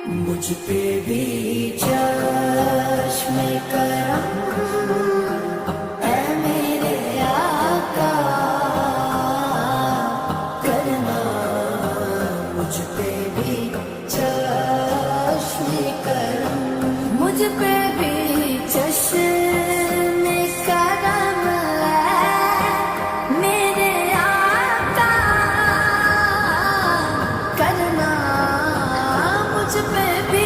مجھ پہ بھی چشم کرم اے میرے آقا کرنا، مجھ پہ بھی چشم کرم، مجھ پہ بھی چشم کرم ہے میرے آقا کرنا، مجھ پہ بھی